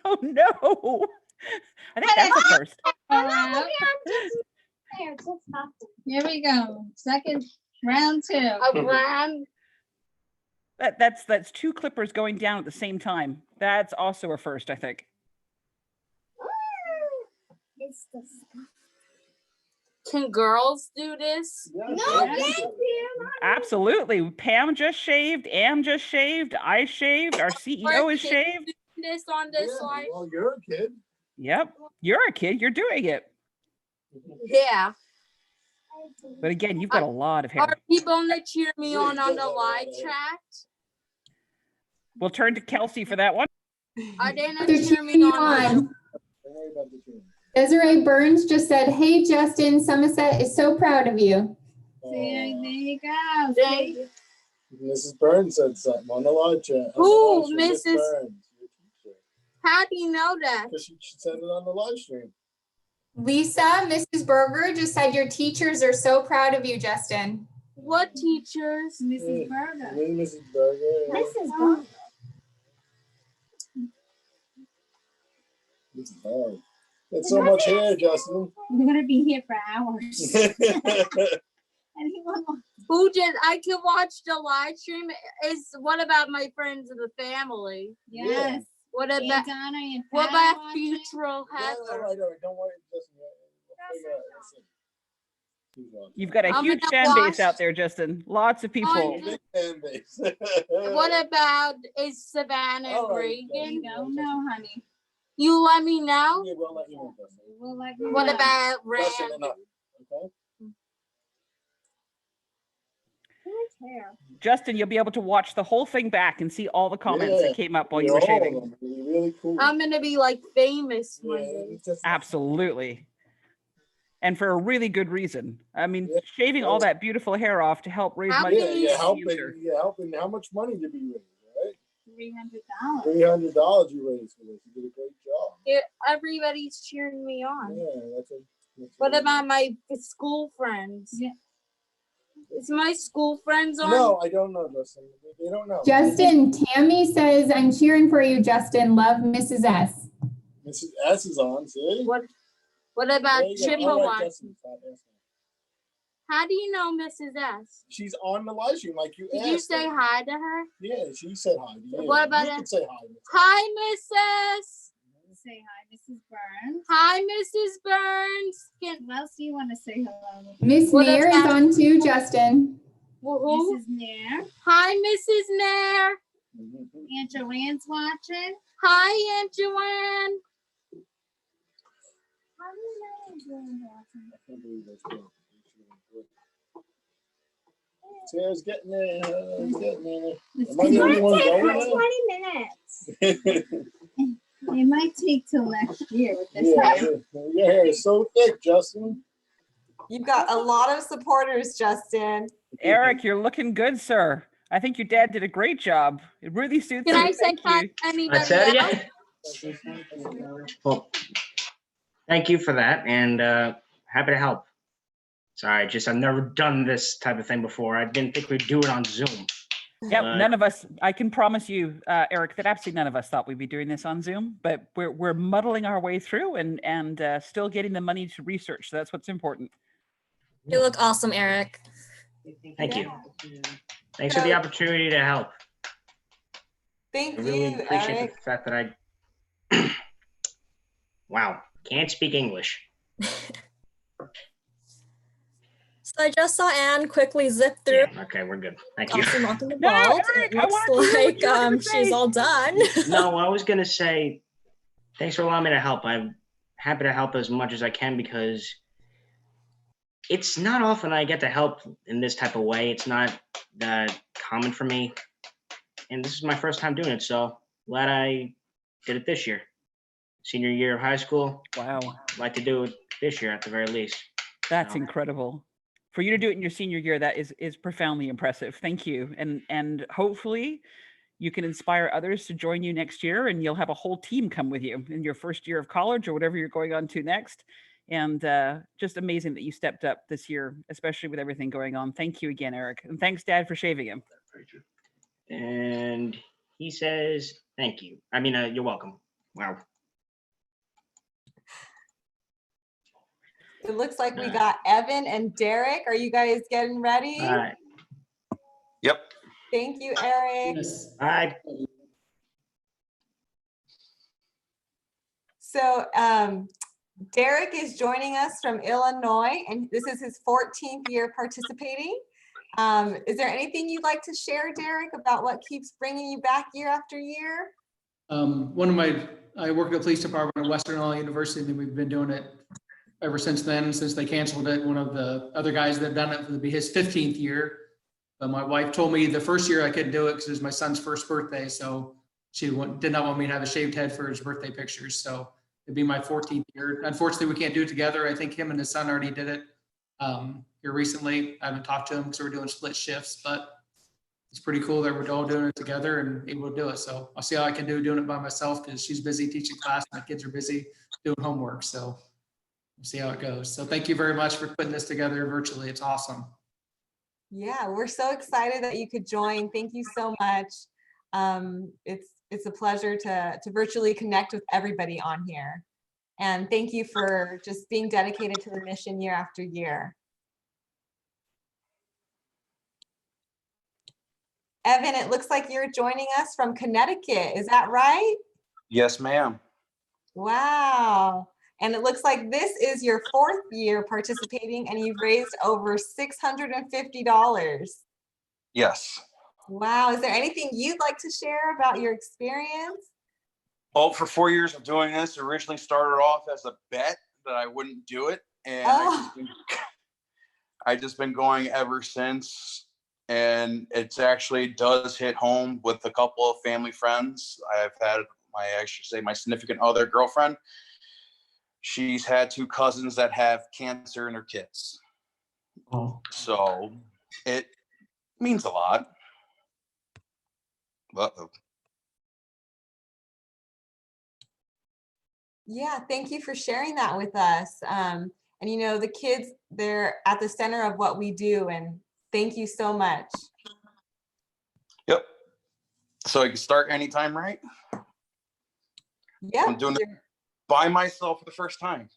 oh no. I think that's a first. Here we go. Second round two. That's two clippers going down at the same time. That's also a first, I think. Can girls do this? No, Absolutely. Pam just shaved. Am just shaved. I shaved. Our CEO is shaved. this on this slide. Well, you're a kid. Yep. You're a kid. You're doing it. Yeah. But again, you've got a lot of hair. Are people gonna cheer me on the live chat? We'll turn to Kelsey for that one. Are they not They're cheering me cheering you on? on. Desiree Burns just said, "Hey, Justin, Somerset is so proud of you." See, there you go. See? Mrs. Burns said something on the live chat. Who, Miss Mrs. Burns? How do you know that? Because she said it on the live stream. Lisa, Mrs. Berger just said your teachers are so proud of you, Justin. What teachers? Mrs. Berger. Mrs. Berger. Mrs. Berger. It's hard. It's so much hair, Justin. We're gonna be here for hours. Anyone? Who just? I can watch the live stream. Is what about my friends and the family? Yes. What about Donna and what about future All Heather? right. Don't worry, Justin. We'll figure it out. You've got a I'm huge gonna fan base watch- out there, Justin. Lots of people. Big fan base. What about is Savannah and All right, Reagan? Justin. No, honey. You let me know. Yeah, we'll let you know, Justin. We'll let you what about Justin Rand? enough. Okay. Justin, you'll be able to watch the whole thing back and see all the comments Yeah. that came up while you Yeah, were all of shaving. them. It'll be really cool. I'm gonna be like famous one Yeah, day. it's just- Absolutely. And for a really good reason. I mean, Yeah. shaving all that beautiful hair off to help raise How money. Yeah, many- you're for helping. cancer. You're helping. How much money did we raise? Right? $300. $300 you raised for this. You did a great job. Everybody's cheering me on. Yeah, that's What about my school friends? Yeah. Is my school friends on? No, I don't know, Justin. They don't know. Justin, Tammy says, "I'm cheering for you, Justin. Love, Mrs. S." Mrs. S is on. See? What about There you go. Chippewa? All right, Justin, stop asking. How do you know Mrs. S? She's on the live stream like you Did asked. you say her. hi to her? Yeah, she said hi. Yeah, What about you a- can say hi. Hi, Mrs. Say hi, Mrs. Burns. Hi, Mrs. Burns. Who else do you want to say hello? Miss What Nair is about- on too, Justin. Who? Mrs. Nair. Hi, Mrs. Nair. Aunt Joanne's watching. Hi, Aunt Joanne. Sarah's getting there. Getting there. It's Am I the only one going gonna now? take 20 minutes. It might take till next year with this Yeah, hair. your hair is so thick, Justin. You've got a lot of supporters, Justin. Eric, you're looking good, sir. I think your dad did a great job. It really suits Can you. I say Thank hi you. to anybody That's it, else? yeah. Well, thank you for that, and happy to help. Sorry, just I've never done this type of thing before. I didn't think we'd do it on Zoom. Yep, But- none of us, I can promise you, Eric, that absolutely none of us thought we'd be doing this on Zoom, but we're muddling our way through and still getting the money to research. So that's what's important. You look awesome, Eric. Thank you. Thanks for the opportunity to help. Thank I really you, appreciate Eric. the fact that I, wow, can't speak English. So I just saw Anne quickly zip through. Okay, we're good. Thank you. Awesome, welcome to No, Bald. Eric, It I looks wanted to hear what like you were gonna say. she's all done. No, I was gonna say, thanks for allowing me to help. I'm happy to help as much as I can because it's not often I get to help in this type of way. It's not that common for me. And this is my first time doing it, so glad I did it this year. Senior year of high school. Wow. I'd like to do it this year at the very least. That's So, incredible. For you to do it in your senior year, that is profoundly impressive. Thank you. And hopefully you can inspire others to join you next year and you'll have a whole team come with you in your first year of college or whatever you're going on to next. And just amazing that you stepped up this year, especially with everything going on. Thank you again, Eric. And thanks, Dad, for shaving him. And he says, thank you. I mean, you're welcome. Wow. It looks like we got Evan and Derek. Are you guys getting ready? All right. Yep. Thank you, Eric. All right. So Derek is joining us from Illinois, and this is his 14th year participating. Is there anything you'd like to share, Derek, about what keeps bringing you back year after year? I work at the police department at Western Illinois University, and we've been doing it ever since then, since they canceled it. One of the other guys that done it would be his 15th year. But my wife told me the first year I couldn't do it because it was my son's first birthday. So she did not want me to have a shaved head for his birthday pictures. So it'd be my 14th year. Unfortunately, we can't do it together. I think him and his son already did it here recently. I haven't talked to him because we're doing split shifts, but it's pretty cool that we're all doing it together and able to do it. So I'll see how I can do doing it by myself because she's busy teaching class. My kids are busy doing homework. So we'll see how it goes. So thank you very much for putting this together virtually. It's awesome. Yeah, we're so excited that you could join. Thank you so much. It's a pleasure to virtually connect with everybody on here. And thank you for just being dedicated to the mission year after year. Evan, it looks like you're joining us from Connecticut. Is that right? Yes, ma'am. Wow. And it looks like this is your 4th year participating and you've raised over $650. Yes. Wow. Is there anything you'd like to share about your experience? Well, for 4 years of doing this, originally started off as a bet that I wouldn't do it. And I've just been going ever since. And it's actually does hit home with a couple of family friends. I've had my significant other girlfriend. She's had 2 cousins that have cancer in her kids. Oh. So it means a lot. Uh-oh. Yeah, thank you for sharing that with us. And you know, the kids, they're at the center of what we do, and thank you so much. Yep. So I can start anytime, right? Yeah. I'm doing it by myself for the first time.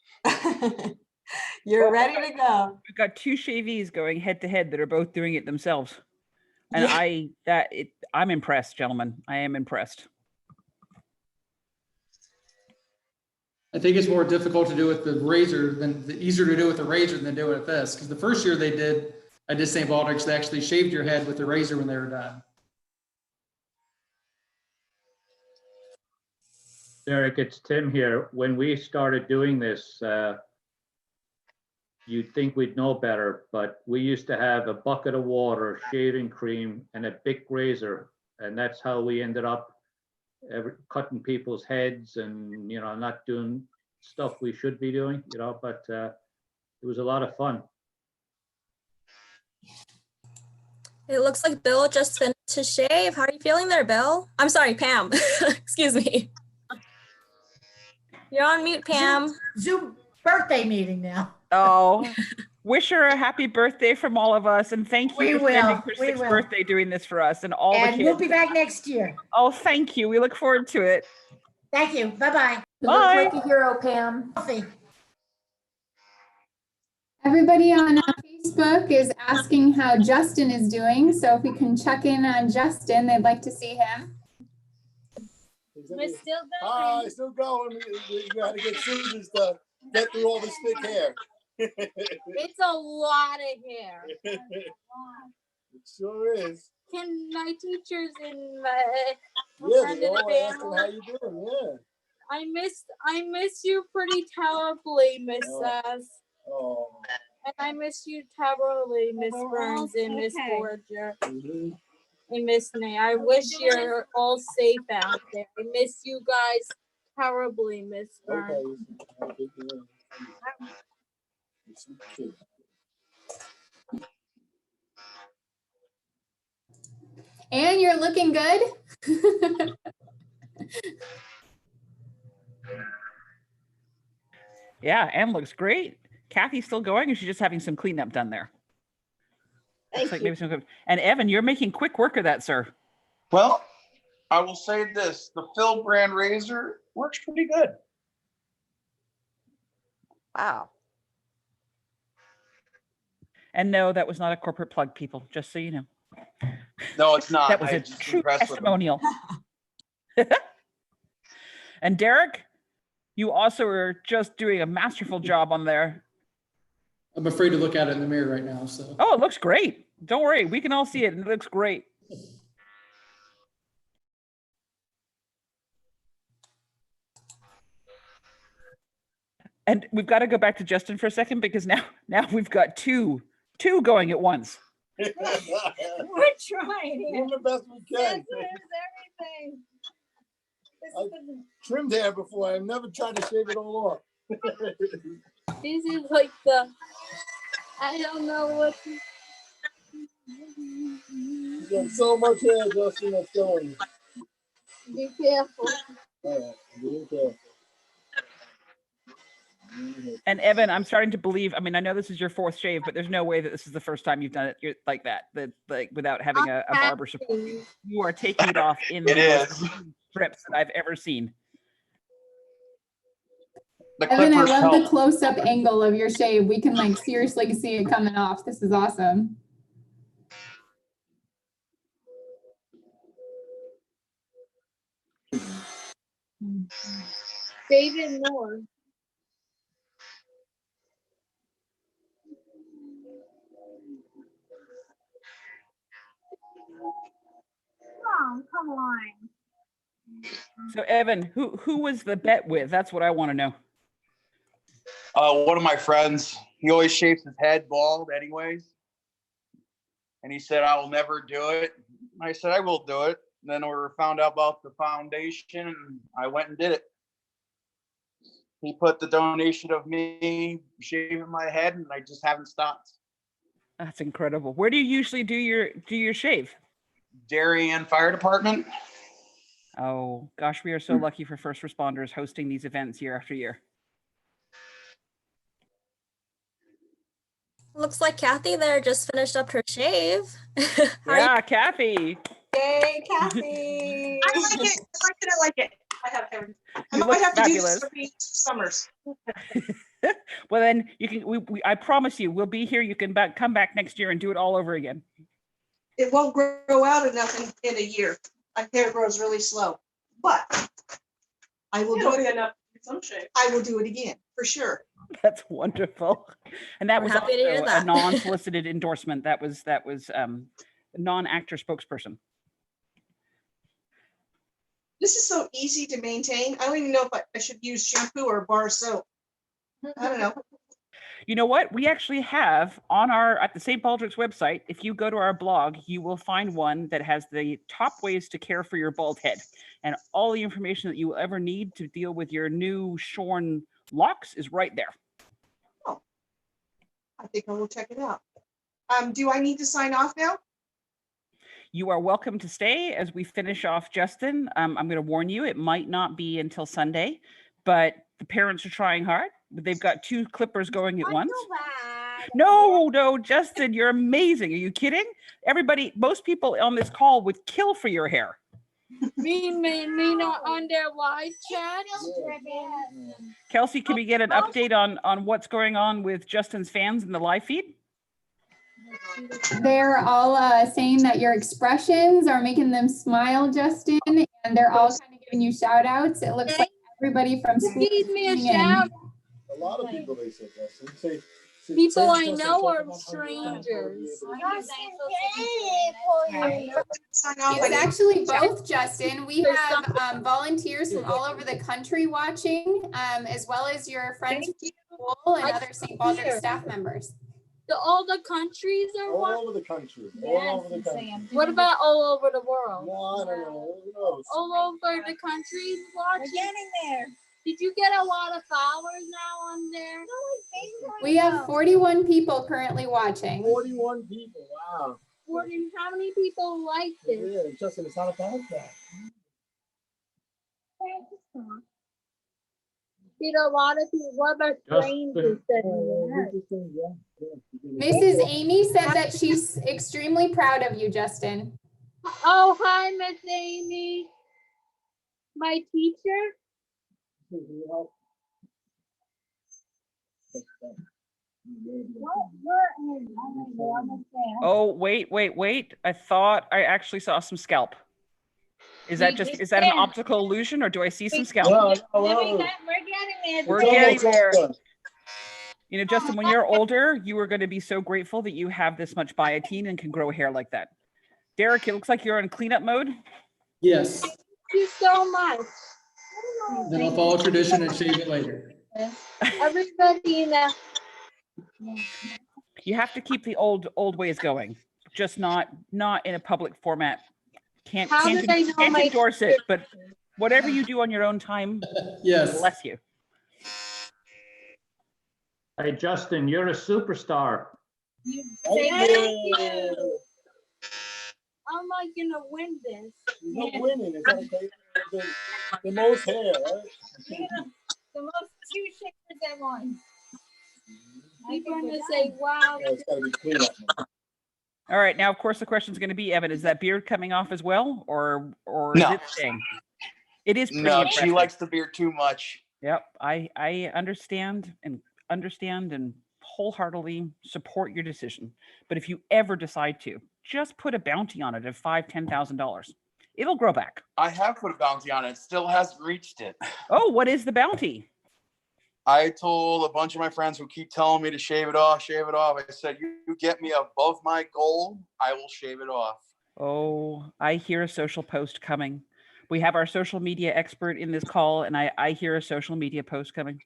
You're ready to go. We've got 2 shavies going head to head that are both doing it themselves. And Yeah. I'm impressed, gentlemen. I am impressed. I think it's more difficult to do with the razor easier to do with the razor than do it with this. Because the first year I did St. Baldrick's, they actually shaved your head with the razor when they were done. Derek, it's Tim here. When we started doing this, you'd think we'd know better, but we used to have a bucket of water, shaving cream, and a big razor. And that's how we ended up cutting people's heads and, you know, not doing stuff we should be doing, you know, but it was a lot of fun. It looks like Bill just finished to shave. How are you feeling there, Bill? I'm sorry, Pam. Excuse me. You're on mute, Pam. Zoom birthday meeting now. Oh, wish her a happy birthday from all of us, and thank you for spending her 6th birthday doing this for us and all the kids. And we'll be back next year. Oh, thank you. We look forward to it. Thank you. Bye-bye. You look like a hero, Pam. Everybody on Facebook is asking how Justin is doing. So if we can check in on Justin, they'd like to see him. We're still going. Hi, still going. We got to get scissors to get through all this thick hair. It's a lot of hair. It sure is. Can my teachers in Yeah, they all asking how you doing. Yeah. I miss you pretty terribly, Miss S. Oh. And I miss you terribly, Miss Burns and Miss Borger. And Miss Nay. I wish you're all safe out there. I miss you guys terribly, Miss Burns. And you're looking good. Yeah, Anne looks great. Kathy's still going, or she's just having some cleanup done there? Looks like maybe some. And Evan, you're making quick work of that, sir. Well, I will say this, the Phil brand razor works pretty good. Wow. And no, that was not a corporate plug, people, just so you know. No, it's not. That was a true testimonial. And Derek, you also are just doing a masterful job on there. I'm afraid to look at it in the mirror right now. So. Oh, it looks great. Don't worry. We can all see it and it looks great. And we've got to go back to Justin for a second because now we've got two going at once. We're trying here. Doing the best we can. That's everything. I trimmed hair before. I've never tried to shave it all off. This is like the, I don't know what. You got so much hair, Justin, that's going. Be careful. All right, I'm being careful. And Evan, I'm starting to believe, I mean, I know this is your fourth shave, but there's no way that this is the first time you've done it like that, like without having a barber support. You are taking it off in the most clean strips that I've ever seen. Evan, I love the close-up angle of your shave. We can like seriously see it coming off. This is awesome. David Moore. Oh, come on. So Evan, who was the bet with? That's what I want to know. One of my friends, he always shaves his head bald anyways. And he said, I will never do it. I said, I will do it. And then we found out about the foundation and I went and did it. He put the donation of me shaving my head and I just haven't stopped. That's incredible. Where do you usually do your shave? Darien Fire Department. Oh gosh, we are so lucky for first responders hosting these events year after year. Looks like Kathy there just finished up her shave. Yeah, Kathy. Yay, Kathy. I like it. I like it. I have everything. I You might look have to do fabulous. this every summers. Well, then you can. I promise you, we'll be here. You can come back next year and do it all over again. It won't grow out enough in a year. My hair grows really slow, but I will do it enough. Some shape. I will do it again for sure. That's wonderful. And that We're was happy to hear also a that. non-solicited endorsement. That was non-actor spokesperson. This is so easy to maintain. I don't even know if I should use shampoo or bar soap. I don't know. You know what? We actually have at the St. Baldrick's website, if you go to our blog, you will find one that has the top ways to care for your bald head. And all the information that you will ever need to deal with your new shorn locks is right there. Oh, I think I will check it out. Do I need to sign off now? You are welcome to stay as we finish off Justin. I'm going to warn you, it might not be until Sunday, but the parents are trying hard. They've got 2 clippers going at once. No, Justin, you're amazing. Are you kidding? Everybody, most people on this call would kill for your hair. Me not on their live chat. Kelsey, can we get an update on what's going on with Justin's fans in the live feed? They're all saying that your expressions are making them smile, Justin, and they're all kind of giving you shout outs. It looks like everybody from school is Give me a tuning in. shout. A lot of people, they said, Justin. People I know are strangers. It's actually both, Justin. We have volunteers from all over the country watching, as well as your friends from school and other St. Baldrick staff members. All the countries are all over the country. All over the country. What about all over the world? No, I don't know. Who knows? All over the countries watching. We're getting there. Did you get a lot of followers now on there? We have 41 people currently watching. 41 people. Wow. How many people liked it? Yeah, Justin, it's not a bad that. Did a lot of people, what about strangers said? Mrs. Amy said that she's extremely proud of you, Justin. Oh, hi, Miss Amy. My teacher? Oh, wait. I thought I actually saw some scalp. Is that an optical illusion or do I see some scalp? We're getting there. We're getting there. You know, Justin, when you're older, you are going to be so grateful that you have this much biotin and can grow hair like that. Derek, it looks like you're in cleanup mode. Yes. Thank you so much. Then I'll follow tradition and shave it later. Everybody in the You have to keep the old ways going, just not in a public format. Can't endorse it, but Whatever you do on your own time, Yes. bless you. Hey, Justin, you're a superstar. Thank you. I'm like gonna win this. There's no winning. It's okay. The most hair, right? The most two shakers at once. People are gonna say, wow. Yeah, it's gotta be clean up. All right, now of course the question is going to be, Evan, is that beard coming off as well, or is No. it staying? It is pretty No, impressive. she likes the beard too much. Yep, I understand and wholeheartedly support your decision. But if you ever decide to, just put a bounty on it of $5,000-$10,000. It'll grow back. I have put a bounty on it. Still hasn't reached it. Oh, what is the bounty? I told a bunch of my friends who keep telling me to shave it off. I said, you get me above my goal, I will shave it off. Oh, I hear a social post coming. We have our social media expert in this call, and I hear a social media post coming.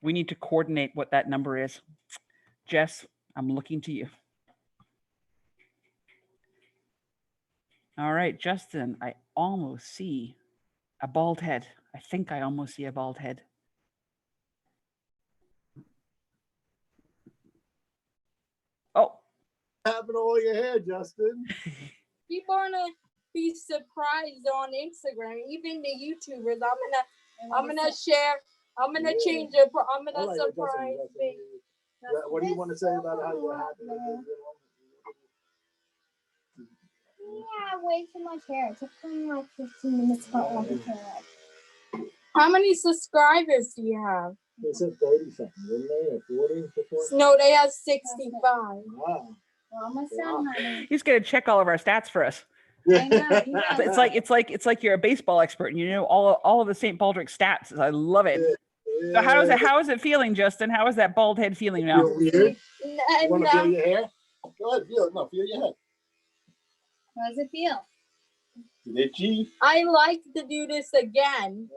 We need to coordinate what that number is. Jess, I'm looking to you. All right, Justin, I almost see a bald head. I think I almost see a bald head. Oh. Having all your hair, Justin. People are gonna be surprised on Instagram, even the YouTubers. I'm gonna share. I'm gonna change it. I'm gonna Like surprise me. What do you want to say about how you're happy? Yeah, way too much hair. It took me like 15 minutes to cut all the hair out. How many subscribers do you have? They said 30 something, didn't they? Or 40 before? No, they have 65. Wow. We're almost done, honey. He's gonna check all of our stats for us. I know, you know. It's like you're a baseball expert and you know all of the St. Baldrick stats. I love it. So how is it feeling, Justin? How is that bald head feeling now? Feel weird? You want to feel your hair? Go ahead, feel it. No, feel your head. How does it feel? Itchy. I like to do this again.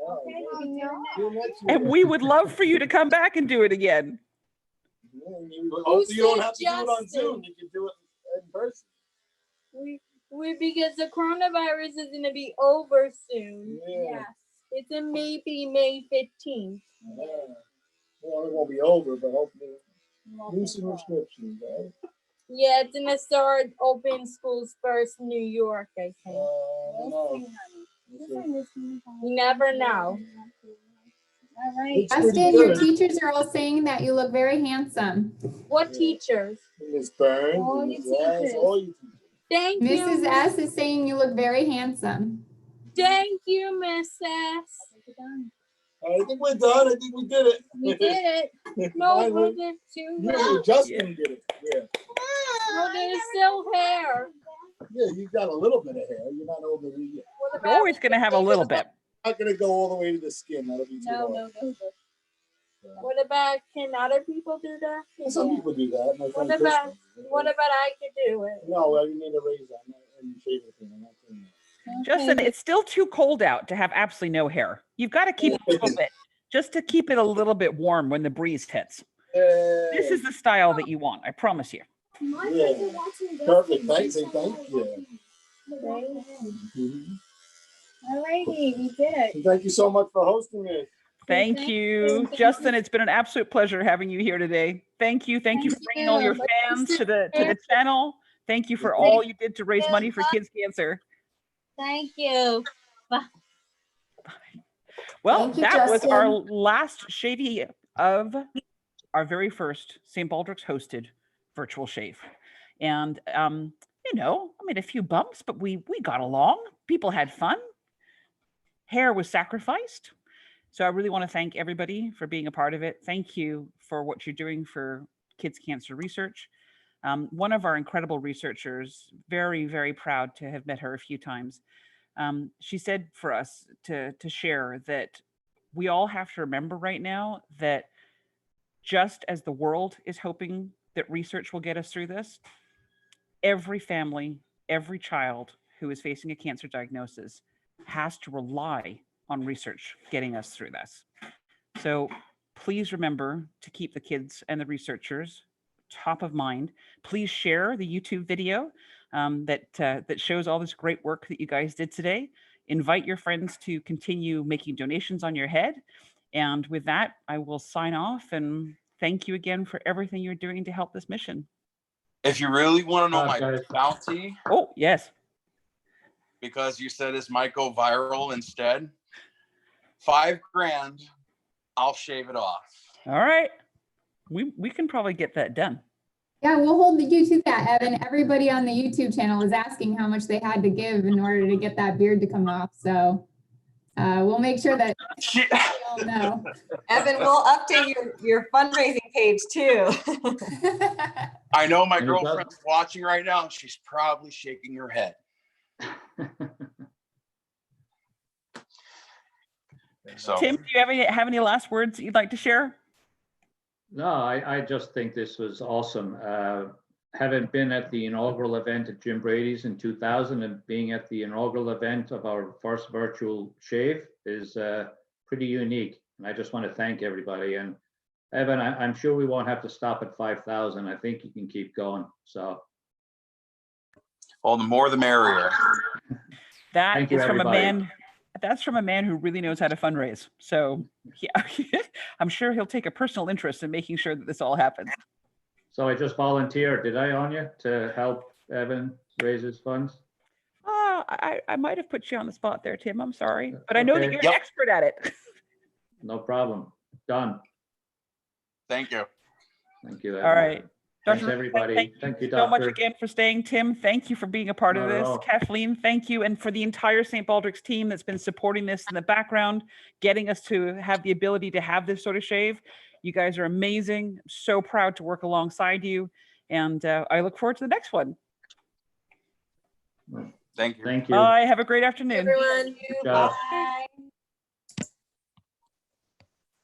And we would love for you to come back and do it again. Hopefully you don't have to do it on Zoom. You can do it in person. We because the coronavirus is going to be over soon. Yeah. Yes. It's in maybe May 15th. Yeah. Well, it won't be over, but hopefully loosen restrictions, right? Yeah, it's going to start open schools first in New York, I think. You never know. All right. Justin, your teachers are all saying that you look very handsome. What teachers? Miss Burns, All Miss your Rice, teachers. all you teachers. Thank you. Mrs. S is saying you look very handsome. Thank you, Miss S. I think we're done. I think we did it. We did it. No, we did too. No, Justin did it. Yeah. No, there's still hair. Yeah, you got a little bit of hair. You're not over there yet. You're always going to have a little bit. Not going to go all the way to the skin. That'll be too hard. What about, can other people do that? Yeah, some people do that. My friend What Chris about, does it. what about I could do it? No, well, you need a razor and shave it. I'm not doing that. Justin, it's still too cold out to have absolutely no hair. You've got to keep it a little bit, just to keep it a little bit warm when the breeze hits. This is the style that you want, I promise you. Yeah. Perfect. Thanks. Thank you. Alrighty, we did it. And thank you so much for hosting me. Thank you, Justin. It's been an absolute pleasure having you here today. Thank you. Thank you for bringing all your fans to the channel. Thank you for all you did to raise money for kids' cancer. Thank you. Well, Thank you, that was our Justin. last shavy of our very first St. Baldrick's hosted virtual shave. And, you know, I mean, a few bumps, but we got along. People had fun. Hair was sacrificed. So I really want to thank everybody for being a part of it. Thank you for what you're doing for kids' cancer research. One of our incredible researchers, very, very proud to have met her a few times. She said for us to share that we all have to remember right now that just as the world is hoping that research will get us through this, every family, every child who is facing a cancer diagnosis has to rely on research getting us through this. So please remember to keep the kids and the researchers top of mind. Please share the YouTube video that shows all this great work that you guys did today. Invite your friends to continue making donations on your head. And with that, I will sign off and thank you again for everything you're doing to help this mission. If you really want to know my bounty, oh yes, because you said this might go viral instead, $5,000, I'll shave it off. All right, we can probably get that done. Yeah, we'll hold you to that, Evan. Everybody on the YouTube channel is asking how much they had to give in order to get that beard to come off. So we'll make sure that we all know. Evan, we'll update your fundraising page too. I know my girlfriend's watching right now, and she's probably shaking her head. So, Tim, do you have any last words that you'd like to share? No, I just think this was awesome. Having been at the inaugural event at Jim Brady's in 2000 and being at the inaugural event of our first virtual shave is pretty unique. And I just want to thank everybody. And Evan, I'm sure we won't have to stop at 5,000. I think you can keep going. So, well, the more the merrier. That is from a man. That's from a man who really knows how to fundraise. So yeah, I'm sure he'll take a personal interest in making sure that this all happens. So I just volunteered, did I, Anya, to help Evan raise his funds? I might have put you on the spot there, Tim. I'm sorry, but I know that you're an expert at it. No problem. Done. Thank you. Thank you. All right. Thanks, everybody. Thank you, so much Doctor. again for staying. Tim, thank you for being a part of Not at this. all. Kathleen, thank you. And for the entire St. Baldrick's team that's been supporting this in the background, getting us to have the ability to have this sort of shave. You guys are amazing. I'm so proud to work alongside you. And I look forward to the next one. Thank you. Thank you. Bye. Have a great afternoon. Everyone. Good job. Bye.